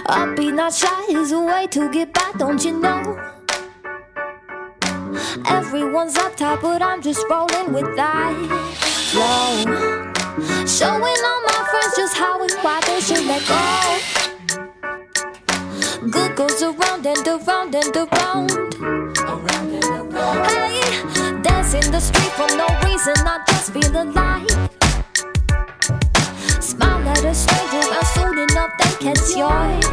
Upbeat, not shy is a way to get by, don't you know? Everyone's uptight, but I'm just rolling with that flow. Showing all my friends just how and why they should let go. Good goes around and around and around. Hey, dance in the street for no reason, I just feel alive. Smile at a stranger and soon enough they catch your